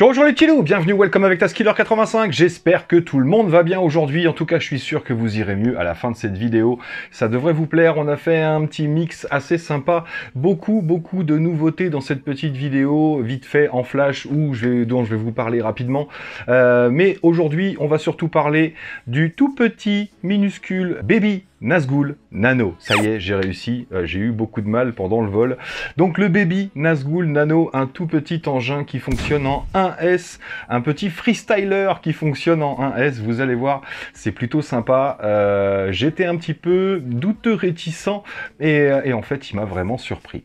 Bonjour les petits loups, bienvenue, welcome avec Taskiller85, j'espère que tout le monde va bien aujourd'hui, en tout cas je suis sûr que vous irez mieux à la fin de cette vidéo, ça devrait vous plaire, on a fait un petit mix assez sympa, beaucoup de nouveautés dans cette petite vidéo, vite fait en flash, dont je vais vous parler rapidement, mais aujourd'hui on va surtout parler du tout petit, minuscule Baby Nazgul Nano. Ça y est, j'ai réussi, j'ai eu beaucoup de mal pendant le vol. Donc le Baby Nazgul Nano, un tout petit engin qui fonctionne en 1S, un petit freestyler qui fonctionne en 1S, vous allez voir, c'est plutôt sympa. J'étais un petit peu douteux, réticent, et en fait, il m'a vraiment surpris.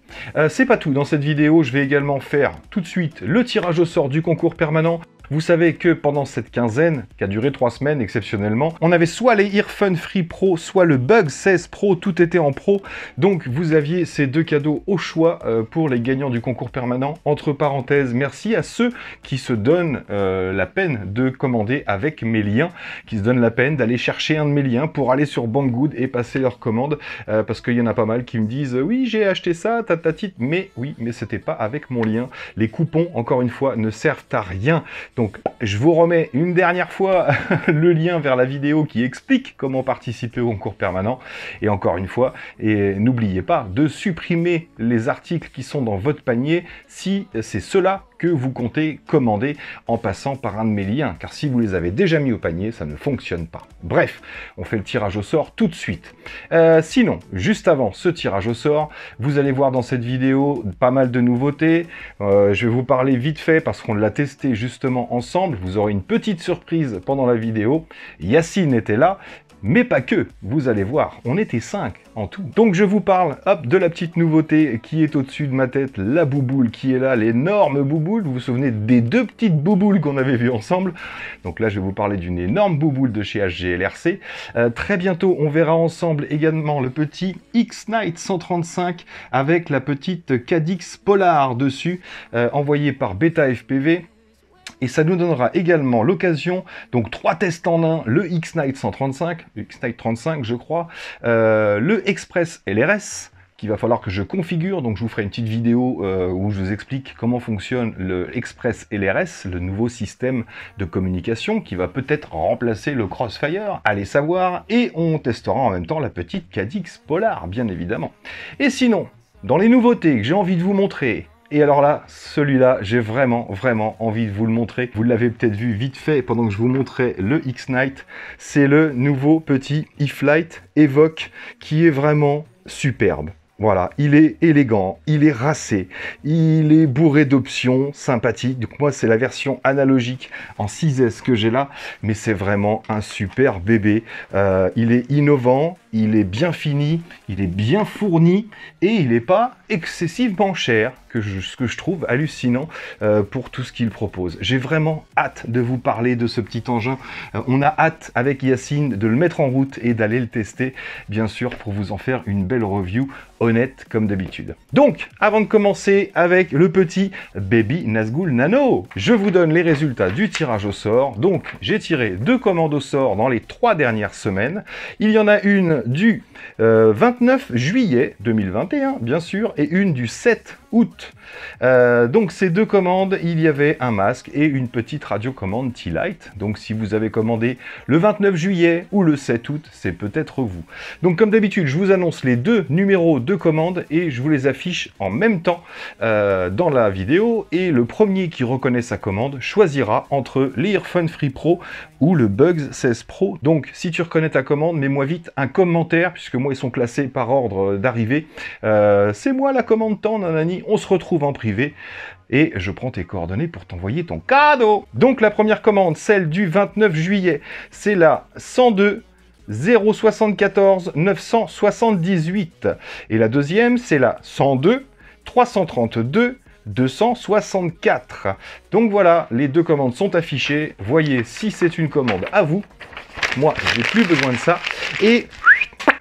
C'est pas tout, dans cette vidéo, je vais également faire tout de suite le tirage au sort du concours permanent. Vous savez que pendant cette quinzaine, qui a duré 3 semaines exceptionnellement, on avait soit les Earphone Free Pro, soit le Bugs 16 Pro, tout était en pro. Donc vous aviez ces deux cadeaux au choix pour les gagnants du concours permanent. Entre parenthèses, merci à ceux qui se donnent la peine de commander avec mes liens, qui se donnent la peine d'aller chercher un de mes liens pour aller sur Banggood et passer leur commande, parce qu'il y en a pas mal qui me disent oui j'ai acheté ça, tatatite, mais oui, mais c'était pas avec mon lien. Les coupons, encore une fois, ne servent à rien. Donc, je vous remets une dernière fois le lien vers la vidéo qui explique comment participer au concours permanent. Et encore une fois, et n'oubliez pas de supprimer les articles qui sont dans votre panier si c'est cela que vous comptez commander en passant par un de mes liens. Car si vous les avez déjà mis au panier, ça ne fonctionne pas. Bref, on fait le tirage au sort tout de suite. Sinon, juste avant ce tirage au sort, vous allez voir dans cette vidéo pas mal de nouveautés. Je vais vous parler vite fait parce qu'on l'a testé justement ensemble. Vous aurez une petite surprise pendant la vidéo. Yacine était là, mais pas que. Vous allez voir, on était 5 en tout. Donc je vous parle, hop, de la petite nouveauté qui est au-dessus de ma tête, la bouboule qui est là, l'énorme bouboule. Vous vous souvenez des deux petites bouboules qu'on avait vues ensemble? Donc là, je vais vous parler d'une énorme bouboule de chez HGLRC. Très bientôt, on verra ensemble également le petit X-Night 135 avec la petite Cadix Polar dessus, envoyée par Beta FPV. Et ça nous donnera également l'occasion, donc 3 tests en un, le X-Night 135, le X-Night 35 je crois, le Express LRS, qu'il va falloir que je configure, donc je vous ferai une petite vidéo où je vous explique comment fonctionne le Express LRS, le nouveau système de communication qui va peut-être remplacer le Crossfire, allez savoir, et on testera en même temps la petite Cadix Polar, bien évidemment. Et sinon, dans les nouveautés que j'ai envie de vous montrer, et alors là, celui-là, j'ai vraiment envie de vous le montrer. Vous l'avez peut-être vu vite fait pendant que je vous montrais le X-Night. C'est le nouveau petit E-Flight Evoque qui est vraiment superbe. Voilà, il est élégant, il est racé, il est bourré d'options sympathiques. Donc moi, c'est la version analogique en 6S que j'ai là, mais c'est vraiment un super bébé. Il est innovant, il est bien fini, il est bien fourni et il n'est pas excessivement cher, ce que je trouve hallucinant pour tout ce qu'il propose. J'ai vraiment hâte de vous parler de ce petit engin. On a hâte avec Yacine de le mettre en route et d'aller le tester, bien sûr, pour vous en faire une belle review honnête comme d'habitude. Donc, avant de commencer avec le petit Baby Nazgul Nano, je vous donne les résultats du tirage au sort. Donc, j'ai tiré 2 commandes au sort dans les 3 dernières semaines. Il y en a une du 29 juillet 2021, bien sûr, et une du 7 août. Donc ces 2 commandes, il y avait un masque et une petite radiocommande T-Lite. Donc si vous avez commandé le 29 juillet ou le 7 août, c'est peut-être vous. Donc comme d'habitude, je vous annonce les 2 numéros de commande et je vous les affiche en même temps dans la vidéo. Et le premier qui reconnaît sa commande choisira entre l'Earphone Free Pro ou le Bugs 16 Pro. Donc si tu reconnais ta commande, mets-moi vite un commentaire, puisque moi ils sont classés par ordre d'arrivée. C'est moi la commande tant, nanani, on se retrouve en privé et je prends tes coordonnées pour t'envoyer ton cadeau. Donc la première commande, celle du 29 juillet, c'est la 102 074 978 et la deuxième, c'est la 102 332 264. Donc voilà, les 2 commandes sont affichées. Voyez si c'est une commande à vous. Moi, j'ai plus besoin de ça. Et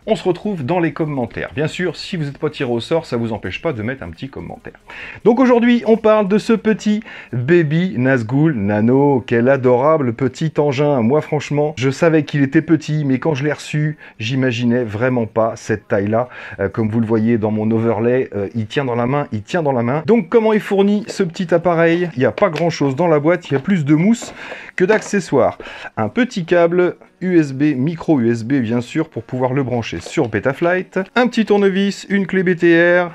On se retrouve dans les commentaires. Bien sûr, si vous n'êtes pas tiré au sort, ça vous empêche pas de mettre un petit commentaire. Donc aujourd'hui, on parle de ce petit Baby Nazgul Nano. Quel adorable petit engin. Moi, franchement, je savais qu'il était petit, mais quand je l'ai reçu, j'imaginais vraiment pas cette taille-là. Comme vous le voyez dans mon overlay, il tient dans la main, il tient dans la main. Donc comment est fourni ce petit appareil? Il n'y a pas grand-chose dans la boîte, il y a plus de mousse que d'accessoires. Un petit câble USB, micro USB bien sûr, pour pouvoir le brancher sur Betaflight. Un petit tournevis, une clé BTR,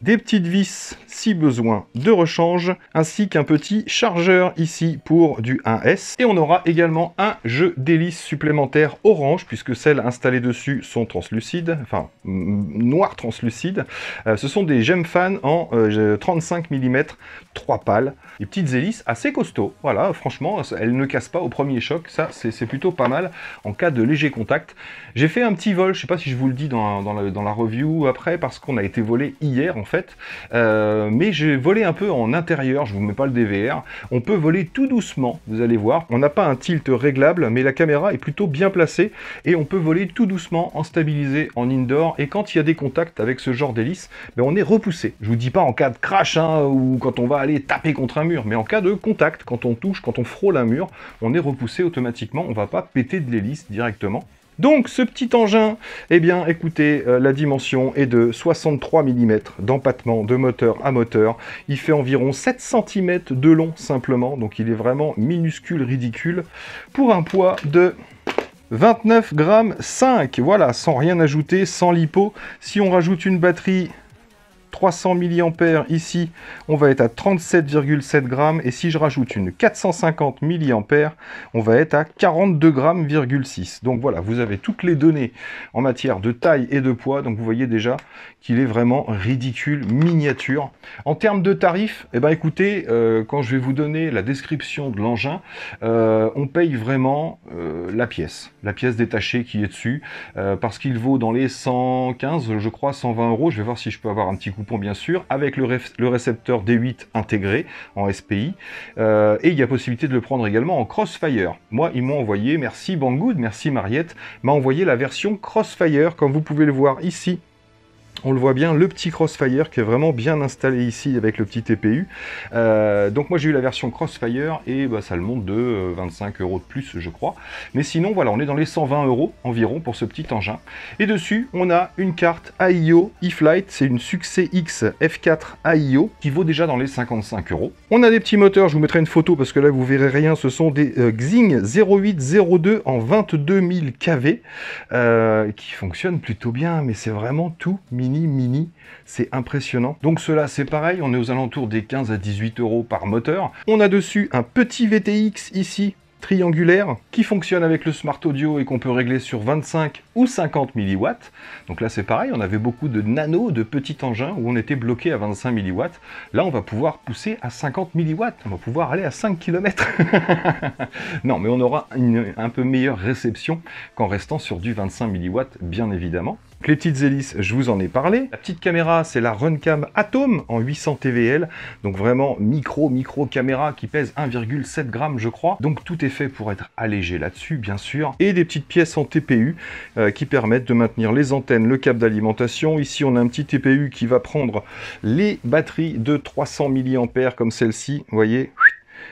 des petites vis si besoin de rechange, ainsi qu'un petit chargeur ici pour du 1S. Et on aura également un jeu d'hélice supplémentaire orange, puisque celles installées dessus sont translucides, enfin noir translucide. Ce sont des Gemfan en 35 mm, 3 pales. Des petites hélices assez costauds, voilà, franchement, elles ne cassent pas au premier choc, ça c'est plutôt pas mal en cas de léger contact. J'ai fait un petit vol, je sais pas si je vous le dis dans la review après, parce qu'on a été volé hier en fait, mais j'ai volé un peu en intérieur, je vous mets pas le DVR. On peut voler tout doucement, vous allez voir. On n'a pas un tilt réglable, mais la caméra est plutôt bien placée et on peut voler tout doucement en stabilisé, en indoor. Et quand il y a des contacts avec ce genre d'hélice, ben on est repoussé. Je vous dis pas en cas de crash hein, ou quand on va aller taper contre un mur, mais en cas de contact, quand on touche, quand on frôle un mur, on est repoussé automatiquement. On va pas péter de l'hélice directement. Donc ce petit engin, eh bien écoutez, la dimension est de 63 mm d'empattement de moteur à moteur. Il fait environ 7 cm de long simplement, donc il est vraiment minuscule, ridicule, pour un poids de 29,5 g, voilà, sans rien ajouter, sans lipo. Si on rajoute une batterie 300 mAh ici, on va être à 37,7 grammes, et si je rajoute une 450 mAh, on va être à 42,6 grammes. Donc voilà, vous avez toutes les données en matière de taille et de poids, donc vous voyez déjà qu'il est vraiment ridicule, miniature. En termes de tarifs, eh ben écoutez, quand je vais vous donner la description de l'engin, on paye vraiment la pièce détachée qui est dessus, parce qu'il vaut dans les 115, je crois, 120 euros. Je vais voir si je peux avoir un petit coupon bien sûr, avec le récepteur D8 intégré en SPI, et il y a possibilité de le prendre également en Crossfire. Moi, ils m'ont envoyé, merci Banggood, merci Mariette, m'a envoyé la version Crossfire, comme vous pouvez le voir ici. On le voit bien, le petit Crossfire qui est vraiment bien installé ici avec le petit TPU. Donc moi j'ai eu la version Crossfire et bah, ça le monte de 25 euros de plus je crois. Mais sinon voilà, on est dans les 120 euros environ pour ce petit engin. Et dessus on a une carte AIO eFlight, c'est une Success X F4 AIO qui vaut déjà dans les 55 euros. On a des petits moteurs, je vous mettrai une photo parce que là vous verrez rien, ce sont des Xing 0802 en 22 000 kV qui fonctionnent plutôt bien, mais c'est vraiment tout mini, c'est impressionnant. Donc cela c'est pareil, on est aux alentours des 15 à 18 euros par moteur. On a dessus un petit VTX ici, triangulaire, qui fonctionne avec le Smart Audio et qu'on peut régler sur 25 ou 50 mW. Donc là c'est pareil, on avait beaucoup de nano, de petits engins où on était bloqué à 25 mW. Là on va pouvoir pousser à 50 mW, on va pouvoir aller à 5 km. Non mais on aura un peu meilleure réception qu'en restant sur du 25 mW bien évidemment. Les petites hélices, je vous en ai parlé. La petite caméra, c'est la Runcam Atom en 800 TVL. Donc vraiment micro caméra qui pèse 1,7 g je crois. Donc tout est fait pour être allégé là-dessus, bien sûr. Et des petites pièces en TPU qui permettent de maintenir les antennes, le câble d'alimentation. Ici, on a un petit TPU qui va prendre les batteries de 300 mAh comme celle-ci, vous voyez.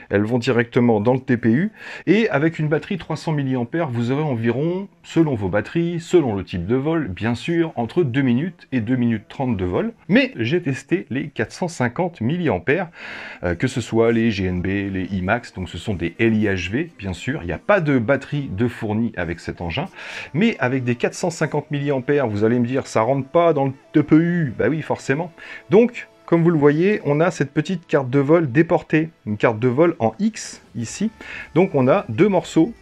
Elles vont directement dans le TPU, et avec une batterie 300 mAh, vous aurez environ, selon vos batteries, selon le type de vol, bien sûr, entre 2 minutes et 2 minutes 30 de vol. Mais j'ai testé les 450 mAh, que ce soit les GNB, les IMAX, donc ce sont des LIHV, bien sûr. Il n'y a pas de batterie de fournie avec cet engin, mais avec des 450 mAh, vous allez me dire, ça rentre pas dans le TPU. Bah oui, forcément. Donc, comme vous le voyez, on a cette petite carte de vol déportée, une carte de vol en X ici. Donc on a deux morceaux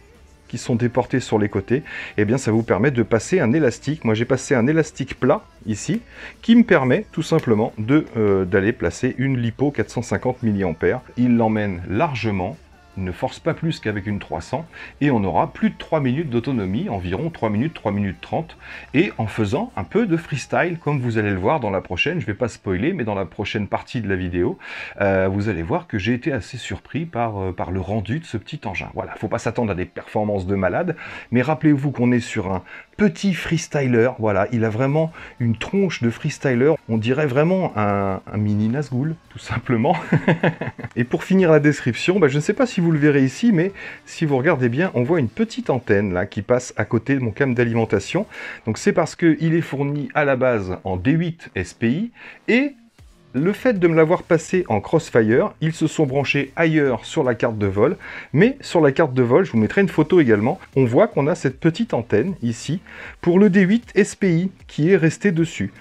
qui sont déportés sur les côtés. Et bien ça vous permet de passer un élastique. Moi j'ai passé un élastique plat ici, qui me permet tout simplement d'aller placer une lipo 450 mAh. Il l'emmène largement. Ne force pas plus qu'avec une 300 et on aura plus de 3 minutes d'autonomie, environ 3 minutes 30, et en faisant un peu de freestyle comme vous allez le voir dans la prochaine, je ne vais pas spoiler, mais dans la prochaine partie de la vidéo, vous allez voir que j'ai été assez surpris par le rendu de ce petit engin. Voilà, il ne faut pas s'attendre à des performances de malade, mais rappelez-vous qu'on est sur un petit freestyler. Voilà, il a vraiment une tronche de freestyler. On dirait vraiment un mini Nazgul, tout simplement. Et pour finir la description, je ne sais pas si vous le verrez ici, mais si vous regardez bien, on voit une petite antenne là qui passe à côté de mon câble d'alimentation. Donc c'est parce qu'il est fourni à la base en D8 SPI et le fait de me l'avoir passé en Crossfire, ils se sont branchés ailleurs sur la carte de vol, mais sur la carte de vol, je vous mettrai une photo également, on voit qu'on a cette petite antenne ici pour le D8 SPI qui est resté dessus.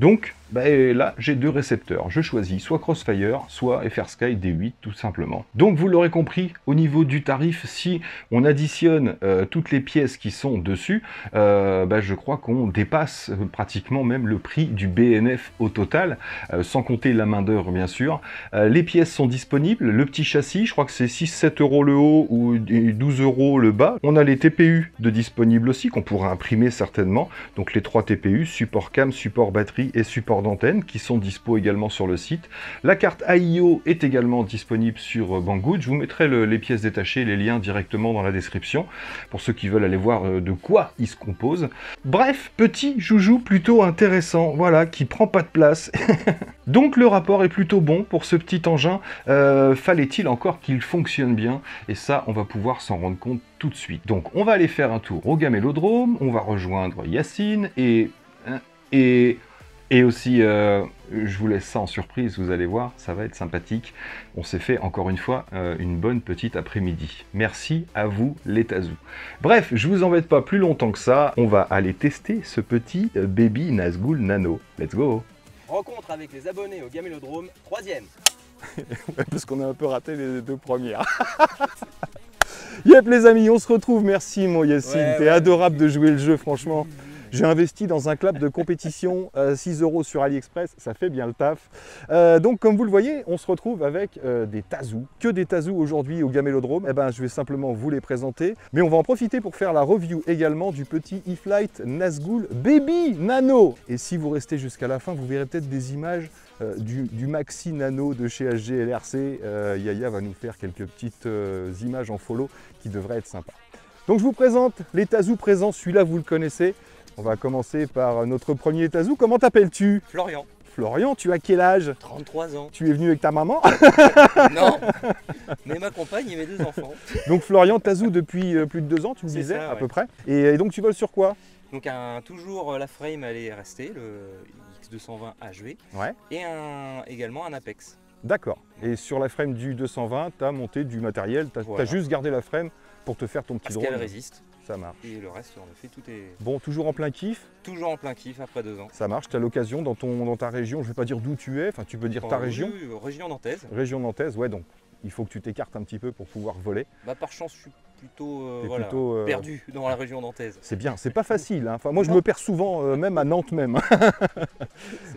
Donc là, j'ai deux récepteurs. Je choisis soit Crossfire, soit FrSky D8, tout simplement. Donc, vous l'aurez compris, au niveau du tarif, si on additionne toutes les pièces qui sont dessus, je crois qu'on dépasse pratiquement même le prix du BNF au total, sans compter la main d'œuvre, bien sûr. Les pièces sont disponibles. Le petit châssis, je crois que c'est 6-7 € le haut ou 12 € le bas. On a les TPU de disponibles aussi, qu'on pourra imprimer certainement. Donc, les 3 TPU, support cam, support batterie et support d'antenne qui sont dispo également sur le site. La carte AIO est également disponible sur Banggood. Je vous mettrai les pièces détachées, les liens directement dans la description pour ceux qui veulent aller voir de quoi il se compose. Bref, petit joujou plutôt intéressant, voilà, qui prend pas de place. Donc le rapport est plutôt bon pour ce petit engin. Fallait-il encore qu'il fonctionne bien? Et ça, on va pouvoir s'en rendre compte tout de suite. Donc on va aller faire un tour au Gamélodrome, on va rejoindre Yacine et aussi, je vous laisse ça en surprise, vous allez voir, ça va être sympathique. On s'est fait, encore une fois, une bonne petite après-midi. Merci à vous, les Tazou. Bref, je vous embête pas plus longtemps que ça. On va aller tester ce petit baby Nazgul Nano. Let's go! Rencontre avec les abonnés au Gamélodrome, 3e. Ouais, parce qu'on a un peu raté les 2 premières. Yep les amis, on se retrouve. Merci mon Yacine, t'es adorable de jouer le jeu, franchement. J'ai investi dans un club de compétition, 6 € sur AliExpress, ça fait bien le taf. Donc comme vous le voyez, on se retrouve avec des Tazou. Que des Tazou aujourd'hui au Gamélodrome. Je vais simplement vous les présenter. Mais on va en profiter pour faire la review également du petit E-Flite Nazgul Baby Nano. Et si vous restez jusqu'à la fin, vous verrez peut-être des images du Maxi Nano de chez HG LRC. Yaya va nous faire quelques petites images en follow qui devraient être sympas. Donc je vous présente les Tazou présents, celui-là vous le connaissez. On va commencer par notre premier Tazou. Comment t'appelles-tu? Florian. Florian, tu as quel âge? 33 ans. Tu es venu avec ta maman? Non, mais ma compagne et mes 2 enfants. Donc Florian, Tazou depuis plus de 2 ans, tu me disais, ça, à peu près. Et donc tu voles sur quoi? Donc toujours la frame, elle est restée, le X220 HV. Ouais. Et également un Apex. D'accord. Et sur la frame du 220, tu as monté du matériel, tu as juste gardé la frame pour te faire ton petit drone. Parce qu'elle résiste. Ça marche. Et le reste, on le fait, tout est... Bon, toujours en plein kiff? Toujours en plein kiff après 2 ans. Ça marche, tu as l'occasion dans ta région, je ne vais pas dire d'où tu es, enfin tu peux dire ta région. Oui, région nantaise. Région nantaise, ouais, donc il faut que tu t'écartes un petit peu pour pouvoir voler. Par chance, je suis plutôt, perdu dans la région nantaise. C'est bien, c'est pas facile, hein. Enfin, moi je me perds souvent, même à Nantes même.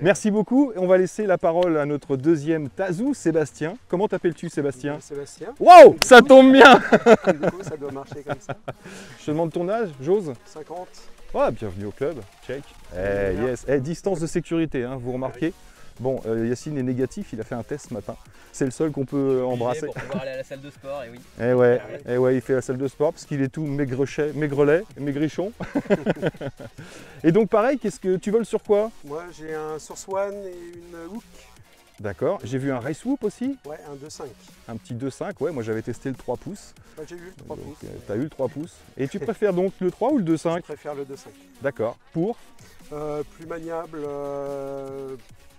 Merci beaucoup, et on va laisser la parole à notre deuxième Tazou, Sébastien. Comment t'appelles-tu Sébastien? Sébastien. Waouh, ça tombe bien. Du coup, ça doit marcher comme ça. Je te demande ton âge, j'ose? 50. Ouais, bienvenue au club, check. Yes, distance de sécurité, hein, vous remarquez? Bon, Yacine est négatif, il a fait un test ce matin. C'est le seul qu'on peut embrasser. Pour pouvoir aller à la salle de sport, et oui. Et ouais, il fait la salle de sport parce qu'il est tout maigrelet, maigrichon. Et donc pareil, qu'est-ce que tu voles sur quoi? Moi, j'ai un Source One et une Hook. D'accord. J'ai vu un Race Whoop aussi. Ouais, un 2.5. Un petit 2.5, ouais, moi j'avais testé le 3 pouces. Ouais, j'ai eu le 3 pouces. Tu as eu le 3 pouces. Et tu préfères donc le 3 ou le 2.5? Je préfère le 2.5. D'accord. Pour plus maniable,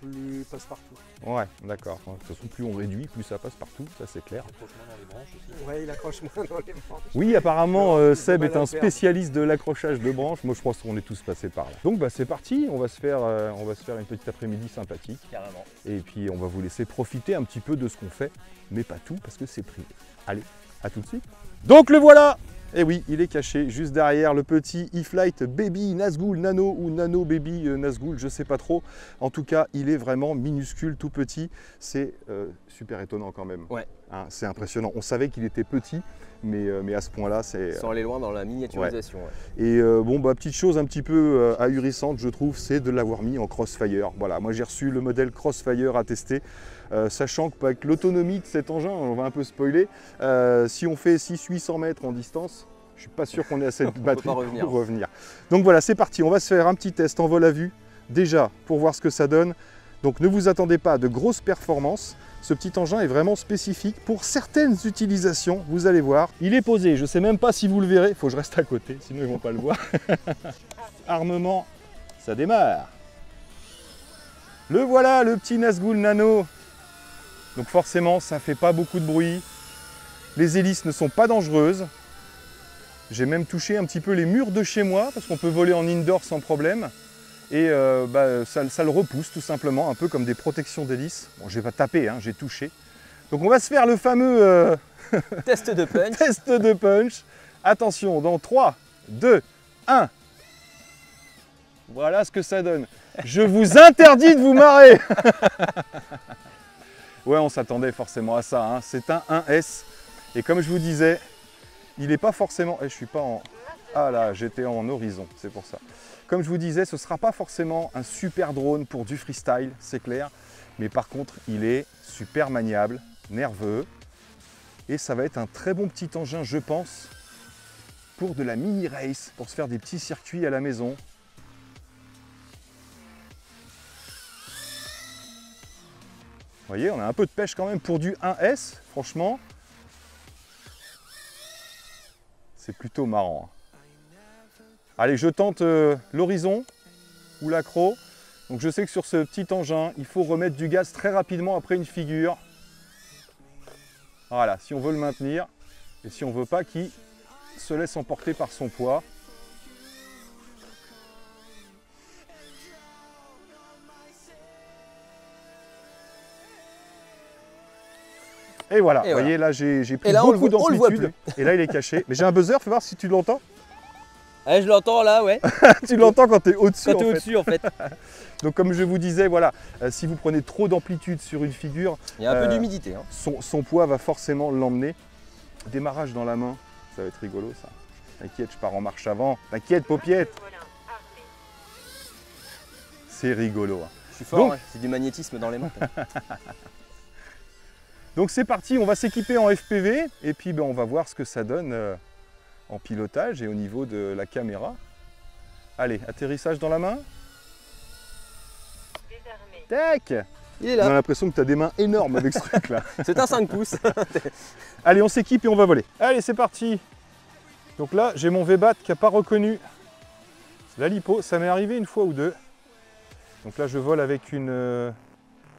plus passe-partout. Ouais, d'accord. De toute façon, plus on réduit, plus ça passe partout, ça c'est clair. Il accroche moins dans les branches aussi. Ouais, il accroche moins dans les branches. Oui, apparemment, Seb est un perdre. spécialiste de l'accrochage de branches. Moi, je pense qu'on est tous passés par là. Donc, c'est parti. On va se faire une petite après-midi sympathique. Carrément. Et puis, on va vous laisser profiter un petit peu de ce qu'on fait, mais pas tout parce que c'est privé. Allez, à tout de suite. Donc, le voilà. Et oui, il est caché juste derrière le petit E-Flite Baby Nazgul Nano ou Nano Baby Nazgul, je sais pas trop. En tout cas, il est vraiment minuscule, tout petit. C'est super étonnant quand même. Ouais. Hein, c'est impressionnant. On savait qu'il était petit, mais à ce point-là, c'est... Sans aller loin dans la miniaturisation. Ouais. Et petite chose un petit peu ahurissante, je trouve, c'est de l'avoir mis en Crossfire. Voilà, moi j'ai reçu le modèle Crossfire à tester, sachant qu'avec l'autonomie de cet engin, on va un peu spoiler, si on fait 600-800 mètres en distance, Je suis pas sûr qu'on ait assez de peut batterie pas revenir. pour revenir. Donc voilà, c'est parti. On va se faire un petit test en vol à vue, déjà, pour voir ce que ça donne. Donc ne vous attendez pas à de grosses performances. Ce petit engin est vraiment spécifique pour certaines utilisations, vous allez voir. Il est posé, je ne sais même pas si vous le verrez. Il faut que je reste à côté, sinon ils ne vont pas le voir. Armement, ça démarre. Le voilà, le petit Nazgul Nano. Donc forcément, ça ne fait pas beaucoup de bruit. Les hélices ne sont pas dangereuses. J'ai même touché un petit peu les murs de chez moi, parce qu'on peut voler en indoor sans problème. Et ça le repousse tout simplement, un peu comme des protections d'hélice. Bon, je n'ai pas tapé, hein, j'ai touché. Donc on va se faire le fameux Test de punch. test de punch. Attention, dans 3, 2, 1. Voilà ce que ça donne. Je vous interdis de vous marrer. Ouais, on s'attendait forcément à ça, hein. C'est un 1S. Et comme je vous disais, il n'est pas forcément... je suis pas en... Ah là, j'étais en horizon, c'est pour ça. Comme je vous disais, ce ne sera pas forcément un super drone pour du freestyle, c'est clair. Mais par contre, il est super maniable, nerveux. Et ça va être un très bon petit engin, je pense, pour de la mini race, pour se faire des petits circuits à la maison. Vous voyez, on a un peu de pêche quand même pour du 1S, franchement. C'est plutôt marrant. Allez, je tente l'horizon ou l'accro. Donc je sais que sur ce petit engin, il faut remettre du gaz très rapidement après une figure. Voilà, si on veut le maintenir et si on ne veut pas qu'il se laisse emporter par son poids. Et voilà, vous voyez, là j'ai pris beaucoup d'amplitude. Et là il est caché. Mais j'ai un buzzer, fais voir si tu l'entends. Ah, je l'entends là, ouais. Tu l'entends quand tu es au-dessus. Quand tu es au-dessus, en fait. Donc comme je vous disais, voilà, si vous prenez trop d'amplitude sur une figure, il y a un peu d'humidité. Hein. Son poids va forcément l'emmener. Démarrage dans la main, ça va être rigolo ça. T'inquiète, je pars en marche avant. T'inquiète, paupiette. C'est rigolo. Hein. Je suis fort, hein. C'est du magnétisme dans les mains. Donc c'est parti, on va s'équiper en FPV et puis on va voir ce que ça donne en pilotage et au niveau de la caméra. Allez, atterrissage dans la main. Tac! Il est là. On a l'impression que tu as des mains énormes avec ce truc là. C'est un 5 pouces. Allez, on s'équipe et on va voler. Allez, c'est parti. Donc là, j'ai mon VBAT qui n'a pas reconnu la lipo. Ça m'est arrivé une fois ou deux. Donc là, je vole avec une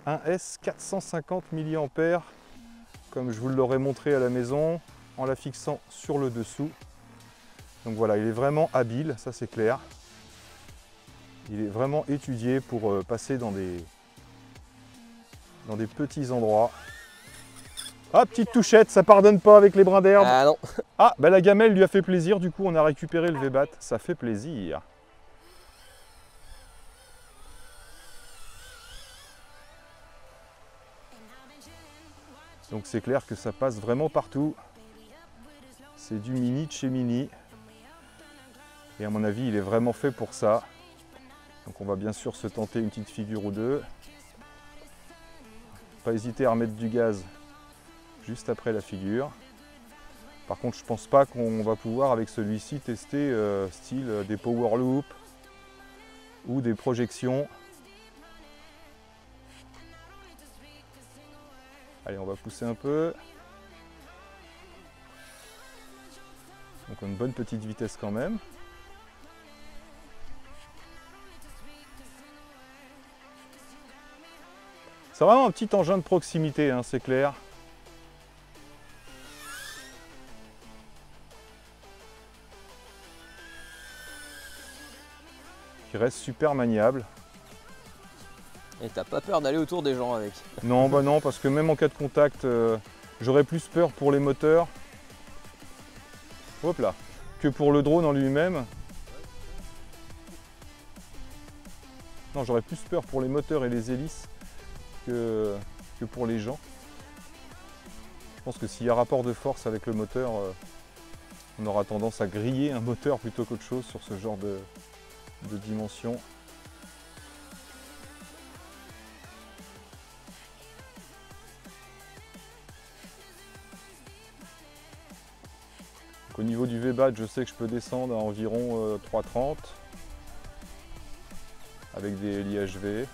1S 450 mAh, comme je vous l'aurais montré à la maison, en la fixant sur le dessous. Donc voilà, il est vraiment habile, ça c'est clair. Il est vraiment étudié pour passer dans des petits endroits. Ah, petite touchette, ça pardonne pas avec les brins d'herbe. Ah non. Ah, bah la gamelle lui a fait plaisir, du coup on a récupéré le VBAT, ça fait plaisir. Donc c'est clair que ça passe vraiment partout. C'est du mini de chez mini. Et à mon avis, il est vraiment fait pour ça. Donc on va bien sûr se tenter une petite figure ou deux. Pas hésiter à remettre du gaz juste après la figure. Par contre, je pense pas qu'on va pouvoir avec celui-ci tester style des power loops ou des projections. Allez, on va pousser un peu. Donc une bonne petite vitesse quand même. C'est vraiment un petit engin de proximité, hein, c'est clair. Qui reste super maniable. Et t'as pas peur d'aller autour des gens avec? Non, bah non, parce que même en cas de contact, j'aurais plus peur pour les moteurs. Hop là, que pour le drone en lui-même. Non, j'aurais plus peur pour les moteurs et les hélices que pour les gens. Je pense que s'il y a rapport de force avec le moteur, on aura tendance à griller un moteur plutôt qu'autre chose sur ce genre de dimension. Au niveau du VBAT, je sais que je peux descendre à environ 3,30 avec des l'IHV.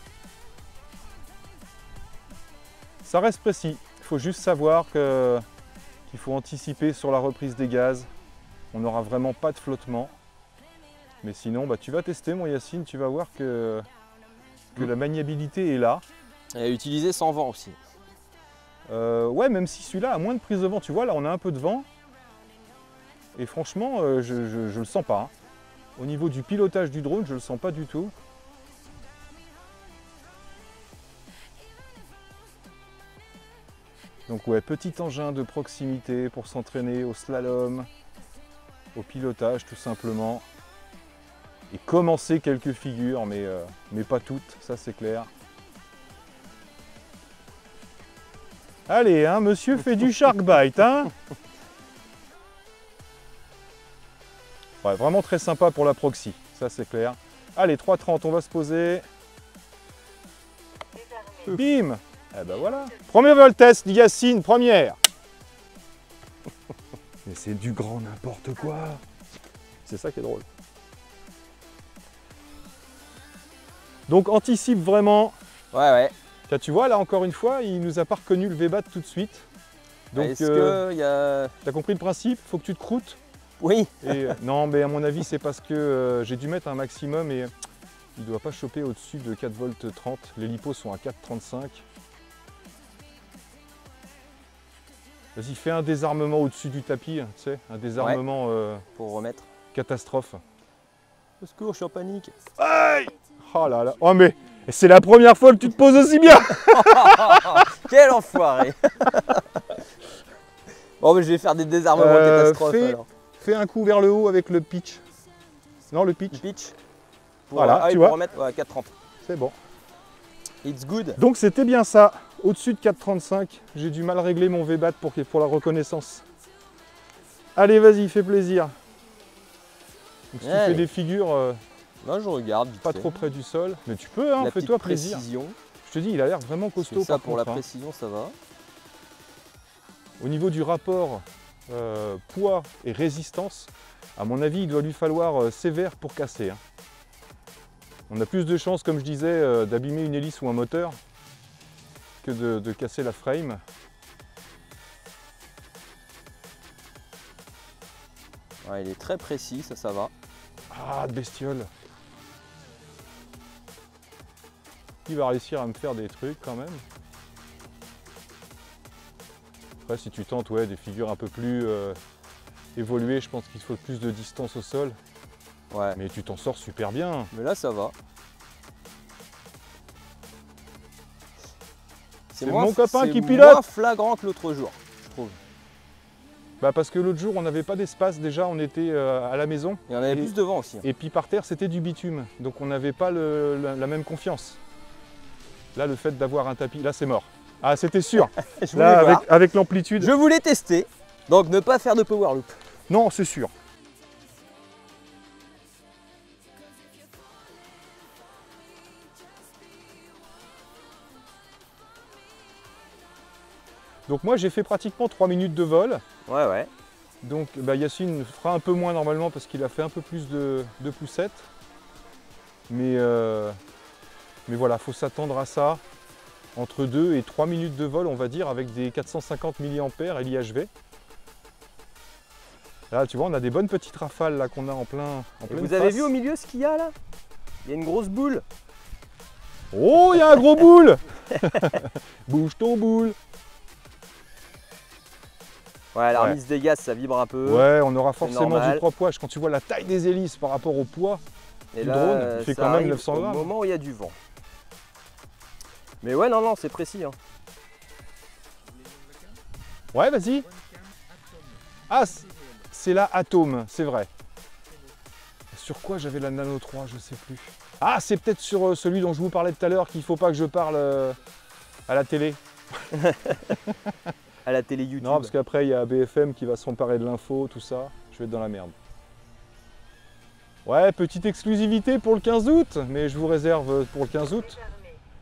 Ça reste précis. Il faut juste savoir qu'il faut anticiper sur la reprise des gaz. On n'aura vraiment pas de flottement. Mais sinon, bah, tu vas tester mon Yacine, tu vas voir que la maniabilité est là. Et utiliser sans vent aussi. Ouais, même si celui-là a moins de prise de vent, tu vois, là on a un peu de vent. Et franchement, je le sens pas. Hein. Au niveau du pilotage du drone, je le sens pas du tout. Donc ouais, petit engin de proximité pour s'entraîner au slalom, au pilotage tout simplement. Et commencer quelques figures, mais pas toutes, ça c'est clair. Allez, hein, monsieur fait du shark bite, hein. Ouais, vraiment très sympa pour la proxy, ça c'est clair. Allez, 3,30, on va se poser. Bim. Eh ben voilà. Premier vol test, Yacine, première. Mais c'est du grand n'importe quoi. C'est ça qui est drôle. Donc anticipe vraiment. Ouais, ouais. Là, tu vois, là encore une fois, il nous a pas reconnu le VBAT tout de suite. Donc, est-ce que y a... t'as compris le principe? Faut que tu te croûtes. Oui. Et, non, mais à mon avis, c'est parce que j'ai dû mettre un maximum et il ne doit pas choper au-dessus de 4 volts 30. Les lipos sont à 4,35. Vas-y, fais un désarmement au-dessus du tapis, tu sais, un désarmement Pour remettre. catastrophe. Au secours, je suis en panique. Aïe! Oh là là, oh mais c'est la première fois que tu te poses aussi bien! Quel enfoiré. Bon, mais je vais faire des désarmements catastrophes alors. Fais un coup vers le haut avec le pitch. Non, le pitch. Du pitch. Voilà, tu pour vois. remettre ouais, 4,30. C'est bon. It's good. Donc c'était bien ça. Au-dessus de 4,35, j'ai du mal régler mon VBAT pour la reconnaissance. Allez, vas-y, fais plaisir. Donc, si tu fais des figures Là, je regarde. pas trop près du sol, mais tu peux, hein, fais-toi plaisir. Précision. Je te dis, il a l'air vraiment costaud. Ça par pour contre, la hein. précision, ça va. Au niveau du rapport poids et résistance, à mon avis, il doit lui falloir sévère pour casser. Hein. On a plus de chances, comme je disais, d'abîmer une hélice ou un moteur que de casser la frame. Ouais, il est très précis, ça va. Ah, de bestiole. Il va réussir à me faire des trucs quand même. Après, si tu tentes des figures un peu plus évoluées, je pense qu'il faut plus de distance au sol. Ouais. Mais tu t'en sors super bien. Mais là, ça va. C'est mon copain qui pilote. C'est moins flagrant que l'autre jour, je trouve. Bah parce que l'autre jour, on n'avait pas d'espace déjà, on était à la maison. Il y en avait plus devant aussi. Et puis par terre, c'était du bitume. Donc on n'avait pas la même confiance. Là, le fait d'avoir un tapis, là, c'est mort. Ah, c'était sûr. Là, avec l'amplitude. Je voulais tester, donc ne pas faire de power loop. Non, c'est sûr. Donc moi, j'ai fait pratiquement 3 minutes de vol. Ouais, ouais. Donc bah, Yacine fera un peu moins normalement parce qu'il a fait un peu plus de poussettes. Mais voilà, il faut s'attendre à ça. Entre 2 et 3 minutes de vol, on va dire, avec des 450 mAh et l'IHV. Là, tu vois, on a des bonnes petites rafales là qu'on a en plein. Vous avez vu au milieu ce qu'il y a là? Il y a une grosse boule. Oh, il y a un gros boule. Bouge ton boule. Ouais, la remise des gaz, ça vibre un peu. Ouais, on aura forcément normal. du propre poids. Quand tu vois la taille des hélices par rapport au poids et du là, drone, il fait quand même 900 grammes. Au moment où il y a du vent. Mais ouais, non, c'est précis. Hein. Ouais, vas-y. Ah, c'est la Atom, c'est vrai. Sur quoi j'avais la Nano 3, je sais plus. Ah, c'est peut-être sur celui dont je vous parlais tout à l'heure qu'il ne faut pas que je parle à la télé. À la télé YouTube. Non, parce qu'après, il y a BFM qui va s'emparer de l'info, tout ça. Je vais être dans la merde. Ouais, petite exclusivité pour le 15 août, mais je vous réserve pour le 15 août.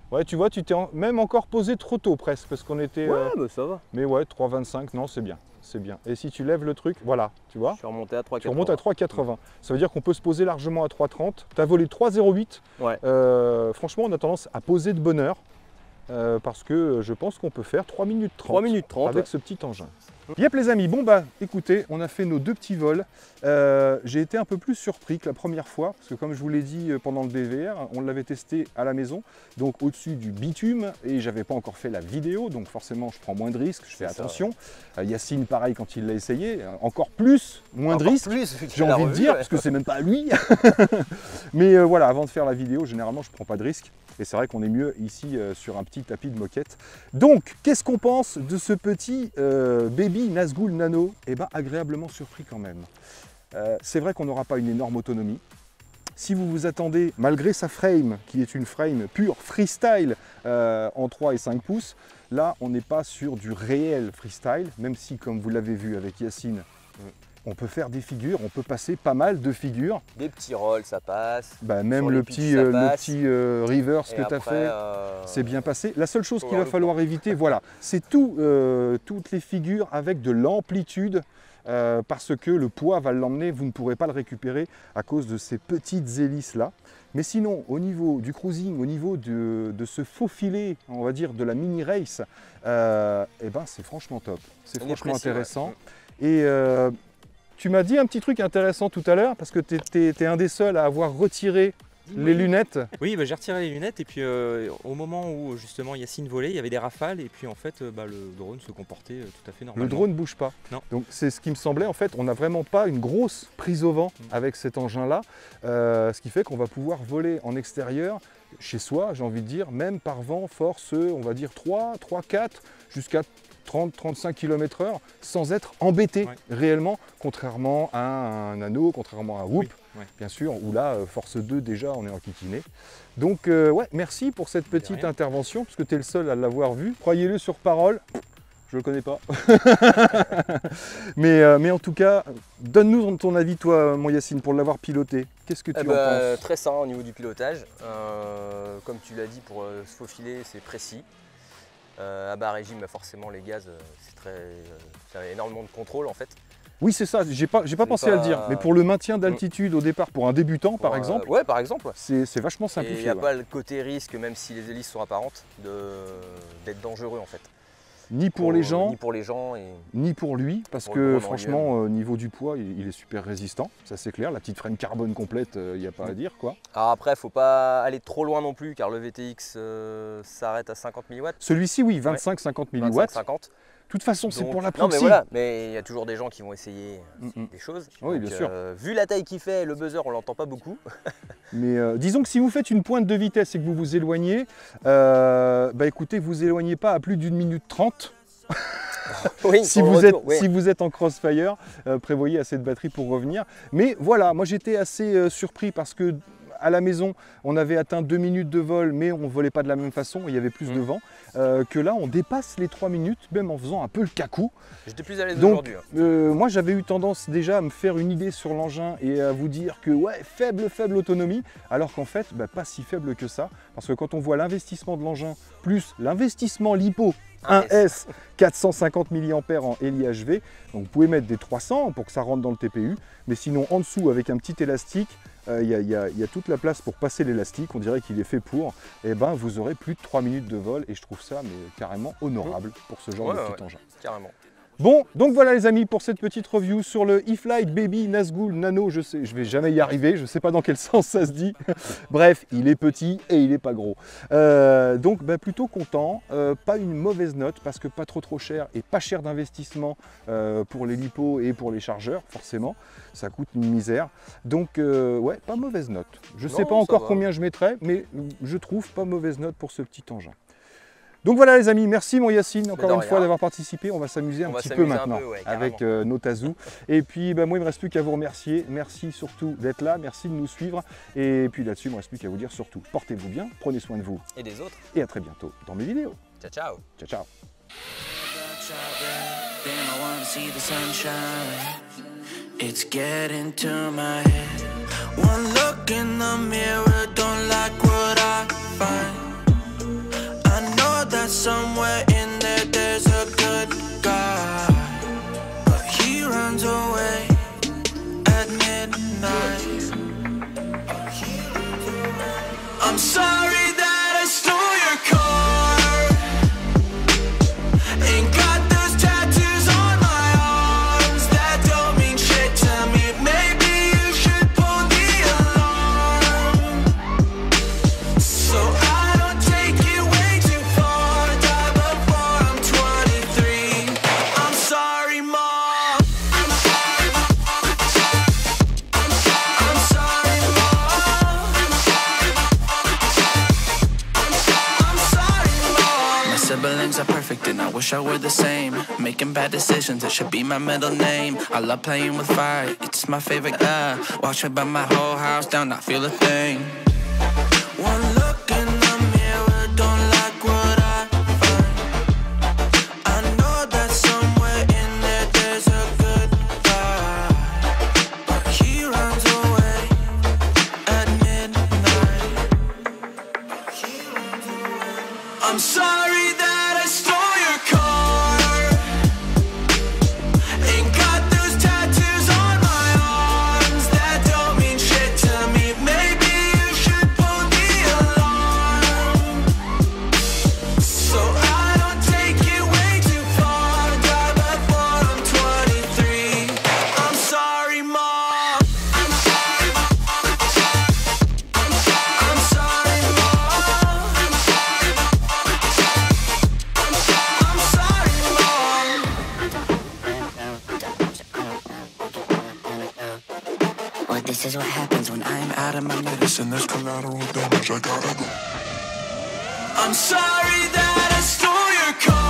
Ouais, tu vois, tu t'es même encore posé trop tôt presque, parce qu'on était... Ouais, mais ça va. Mais ouais, 3,25, non, c'est bien. c'est bien. Et si tu lèves le truc, voilà, tu vois. Je suis remonté à 3,80. Tu remontes à 3,80. Ça veut dire qu'on peut se poser largement à 3,30. Tu as volé 3,08. Ouais. Franchement, on a tendance à poser de bonne heure. Parce que je pense qu'on peut faire 3 minutes 30, 3 minutes 30 avec ce petit engin. Yep les amis, bon bah écoutez, on a fait nos 2 petits vols. J'ai été un peu plus surpris que la première fois, parce que comme je vous l'ai dit pendant le DVR, on l'avait testé à la maison, donc au-dessus du bitume, et j'avais pas encore fait la vidéo, donc forcément je prends moins de risques, je fais attention. Yacine pareil quand il l'a essayé, encore plus, moins de risques, j'ai envie de dire, parce que c'est même pas lui. Mais voilà, avant de faire la vidéo, généralement je prends pas de risques. Et c'est vrai qu'on est mieux ici sur un petit tapis de moquette. Donc, qu'est-ce qu'on pense de ce petit baby Nazgul Nano? Eh bien, agréablement surpris quand même. C'est vrai qu'on n'aura pas une énorme autonomie. Si vous vous attendez, malgré sa frame, qui est une frame pure freestyle en 3 et 5 pouces, là, on n'est pas sur du réel freestyle, même si, comme vous l'avez vu avec Yacine, on peut faire des figures, on peut passer pas mal de figures. Des petits rolls, ça passe. Bah, même le petit reverse que tu as fait, c'est bien passé. La seule chose qu'il va falloir éviter, voilà, c'est toutes les figures avec de l'amplitude, parce que le poids va l'emmener, vous ne pourrez pas le récupérer à cause de ces petites hélices-là. Mais sinon, au niveau du cruising, au niveau de ce faux filet, on va dire, de la mini race, eh ben, c'est franchement top. C'est franchement intéressant. Ouais. Et tu m'as dit un petit truc intéressant tout à l'heure, parce que tu es un des seuls à avoir retiré les lunettes. Oui, bah, j'ai retiré les lunettes et puis au moment où justement Yacine volait, il y avait des rafales et puis en fait le drone se comportait tout à fait normalement. Le drone ne bouge pas. Non. Donc c'est ce qui me semblait, en fait, on n'a vraiment pas une grosse prise au vent avec cet engin-là, ce qui fait qu'on va pouvoir voler en extérieur, chez soi, j'ai envie de dire, même par vent, force, on va dire 3, 4, jusqu'à 30-35 km/h sans être embêté réellement, contrairement à un Nano, contrairement à un Whoop, bien sûr, où là, force 2 déjà, on est en kikiné. Donc ouais, merci pour cette petite intervention, parce que tu es le seul à l'avoir vu. Croyez-le sur parole, je ne le connais pas. mais en tout cas, donne-nous ton avis, toi, mon Yacine, pour l'avoir piloté. Qu'est-ce que tu en penses? Très sain au niveau du pilotage. Comme tu l'as dit, pour se faufiler, c'est précis. À bas régime, forcément, les gaz, ça a énormément de contrôle en fait. Oui, c'est ça, j'ai pas pensé à le dire. Mais pour le maintien d'altitude au départ, pour un débutant par exemple, ouais, par exemple, c'est vachement simplifié. Il n'y a pas le côté risque, même si les hélices sont apparentes, d'être dangereux en fait. Ni pour les gens, ni pour lui, parce que franchement, au niveau du poids, il est super résistant, ça c'est clair. La petite frame carbone complète, il n'y a pas à dire quoi. Alors après, il ne faut pas aller trop loin non plus, car le VTX s'arrête à 50 000 watts. Celui-ci, oui, 25-50 000 watts. 50. De toute façon, c'est pour la proxy. Non, mais voilà, mais il y a toujours des gens qui vont essayer des choses. Oui, donc, bien sûr. Vu la taille qu'il fait, le buzzer, on l'entend pas beaucoup. Mais disons que si vous faites une pointe de vitesse et que vous vous éloignez, bah écoutez, vous éloignez pas à plus d'1 minute 30. Oui, si vous êtes en crossfire, prévoyez assez de batterie pour revenir. Mais voilà, moi j'étais assez surpris parce que à la maison, on avait atteint 2 minutes de vol, mais on ne volait pas de la même façon, il y avait plus de vent. Que là, on dépasse les 3 minutes, même en faisant un peu le cacou. J'étais plus à l'aise aujourd'hui. Moi, j'avais eu tendance déjà à me faire une idée sur l'engin et à vous dire que ouais, faible autonomie, alors qu'en fait, bah, pas si faible que ça. Parce que quand on voit l'investissement de l'engin, plus l'investissement LiPo 1S 450 mAh en HV, donc vous pouvez mettre des 300 pour que ça rentre dans le TPU, mais sinon en dessous avec un petit élastique, il y a toute la place pour passer l'élastique, on dirait qu'il est fait pour, et ben vous aurez plus de 3 minutes de vol et je trouve ça mais carrément honorable pour ce genre de petit engin. Carrément. Bon, donc voilà les amis pour cette petite review sur le E-Flite Baby Nazgul Nano. Je vais jamais y arriver, je sais pas dans quel sens ça se dit. Bref, il est petit et il est pas gros. Donc bah, plutôt content, pas une mauvaise note parce que pas trop cher et pas cher d'investissement pour les lipos et pour les chargeurs, forcément. Ça coûte une misère. Donc ouais, pas mauvaise note. Je sais pas encore combien je mettrais, mais je trouve pas mauvaise note pour ce petit engin. Donc voilà les amis, merci mon Yacine encore une fois d'avoir participé. On va s'amuser un petit peu maintenant avec nos Tazoo. Et puis bah, moi il ne me reste plus qu'à vous remercier. Merci surtout d'être là, merci de nous suivre. Et puis là-dessus il ne me reste plus qu'à vous dire surtout, portez-vous bien, prenez soin de vous. Et des autres. Et à très bientôt dans mes vidéos. Ciao ciao. Ciao ciao. It's getting to my head. One look in the mirror, don't like what I find. I know that somewhere in there there's a good guy, I'm sorry that I stole your car. Ain't got those tattoos on my arms that don't mean shit to me. Maybe you should pull the alarm, so I don't take it way too far. Die before I'm 23. I'm sorry, Mom. I'm sorry, Mom. I'm sorry, Mom. My siblings are perfect and I wish I were the same. Making bad decisions, it should be my middle name. I love playing with fire, it's my favorite. Watch me burn my whole house down, not feel a thing. One look in the mirror, don't like what I find. I know that somewhere in there there's a good guy, but he runs away at midnight. I'm sorry that I stole your car. Ain't got those tattoos on my arms that don't mean shit to me. Maybe you should pull the alarm, so I don't take it way too far. Die before I'm 23. I'm sorry, Mom. I'm sorry, Mom. I'm sorry, Mom. I'm sorry, Mom. Well, this is what happens when I'm out of my medicine. There's collateral damage, I gotta go. I'm sorry that I stole your car.